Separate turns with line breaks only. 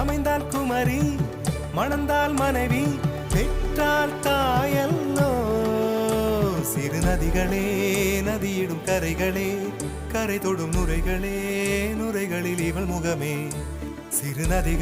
அமைந்தால் குமரி மணந்தால் மனைவி பெற்றால் தாயல்லோ சிறு நதிகளே நதியிடும் கரைகளே கரை தொடும் நுரைகளே நுரைகளில் இவள் முகமே சிறு நதிகள்